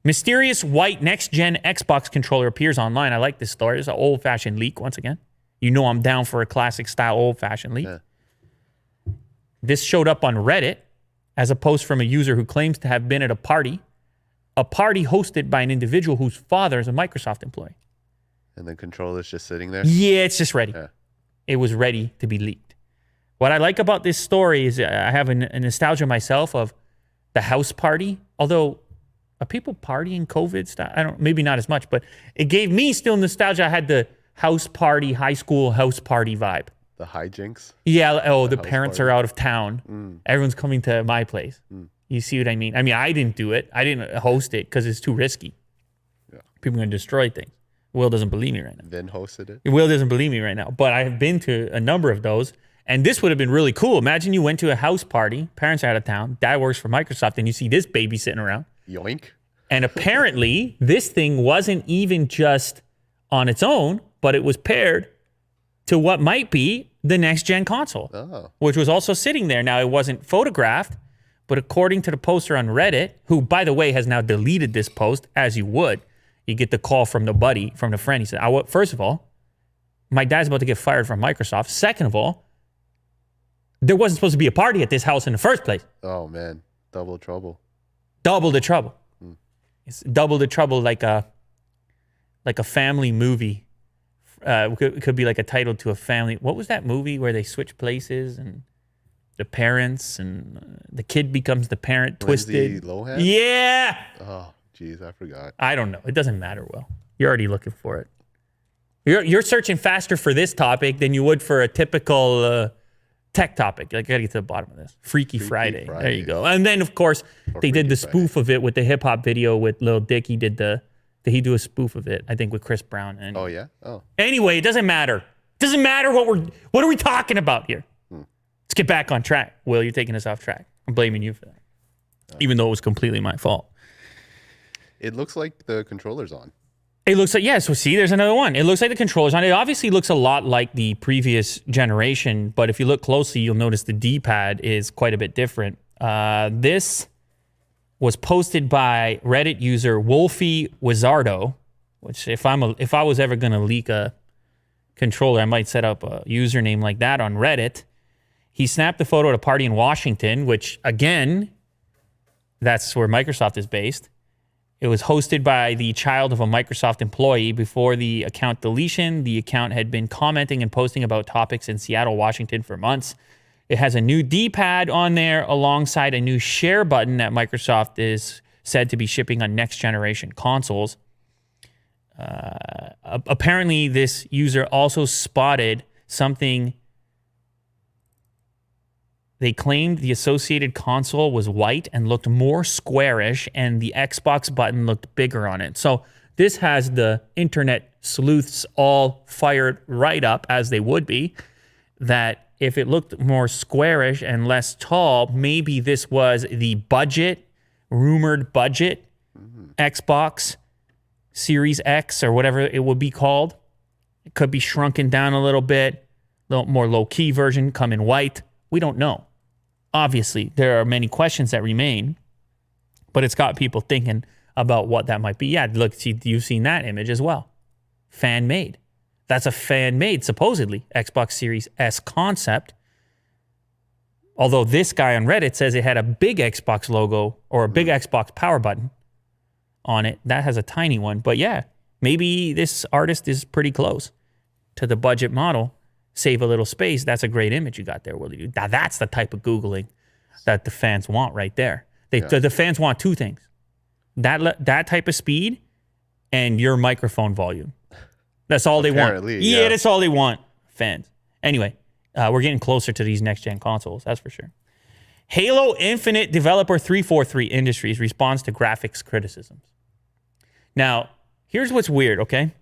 Mysterious white next-gen Xbox controller appears online. I like this story. It's an old-fashioned leak once again. You know I'm down for a classic-style old-fashioned leak. Yeah. This showed up on Reddit as a post from a user who claims to have been at a party hosted by an individual whose father is a Microsoft employee. And the controller's just sitting there? Yeah, it's just ready. Yeah. It was ready to be leaked. What I like about this story is I have a nostalgia myself of the house party, although... Are people partying COVID style? Maybe not as much, but it gave me still nostalgia. I had the house party, high school house party vibe. The hijinks? Yeah. The parents are out of town. Everyone's coming to my place. You see what I mean? I mean, I didn't do it. I didn't host it because it's too risky. Yeah. People are going to destroy things. Will doesn't believe me right now. Then hosted it? Will doesn't believe me right now. But I have been to a number of those. And this would have been really cool. Imagine you went to a house party. Parents are out of town. Dad works for Microsoft. And you see this baby sitting around. Yoink. And apparently, this thing wasn't even just on its own, but it was paired to what might be the next-gen console, which was also sitting there. Now, it wasn't photographed, but according to the poster on Reddit, who, by the way, has now deleted this post, as you would, you get the call from the buddy, from the friend. He said, first of all, my dad's about to get fired from Microsoft. Second of all, there wasn't supposed to be a party at this house in the first place. Oh, man. Double trouble. Double the trouble. It's double the trouble, like a family movie. Could be like a title to a family. What was that movie where they switch places and the parents and the kid becomes the parent? Twisted. Lindsay Lohan? Yeah. Oh, geez, I forgot. I don't know. It doesn't matter, Will. You're already looking for it. You're searching faster for this topic than you would for a typical tech topic. I gotta get to the bottom of this. Freaky Friday. There you go. And then, of course, they did the spoof of it with the hip hop video with Lil Dick. Did he do a spoof of it? I think with Chris Brown. And oh yeah. Oh. Anyway, it doesn't matter. It doesn't matter what are we talking about here? Let's get back on track. Will, you're taking us off track. I'm blaming you for that, even though it was completely my fault. It looks like the controller's on. It looks like, yeah, so see, there's another one. It looks like the controller's on. It obviously looks a lot like the previous generation, but if you look closely, you'll notice the D-pad is quite a bit different. This was posted by Reddit user Wolfie Wizardo, which if I was ever going to leak a controller, I might set up a username like that on Reddit. He snapped the photo at a party in Washington, which, again, that's where Microsoft is based. It was hosted by the child of a Microsoft employee. Before the account deletion, the account had been commenting and posting about topics in Seattle, Washington for months. It has a new D-pad on there alongside a new share button that Microsoft is said to be shipping on next-generation consoles. Apparently, this user also spotted something. They claimed the associated console was white and looked more squarish, and the Xbox button looked bigger on it. So this has the internet sleuths all fired right up, as they would be, that if it looked more squarish and less tall, maybe this was the rumored budget Xbox Series X or whatever it would be called. It could be shrunken down a little bit, a little more low-key version, come in white. We don't know. Obviously, there are many questions that remain, but it's got people thinking about what that might be. Yeah, look, see, you've seen that image as well. Fan-made. That's a fan-made, supposedly, Xbox Series S concept. Although this guy on Reddit says it had a big Xbox logo or a big Xbox power button on it. That has a tiny one. But yeah, maybe this artist is pretty close to the budget model. Save a little space. That's a great image you got there, Willie. Now, that's the type of Googling that the fans want right there. The fans want two things. That type of speed and your microphone volume. That's all they want. Yeah, that's all they want, fans. Anyway, we're getting closer to these next-gen consoles, that's for sure. Halo Infinite developer 343 Industries responds to graphics criticisms. Now, here's what's weird, okay?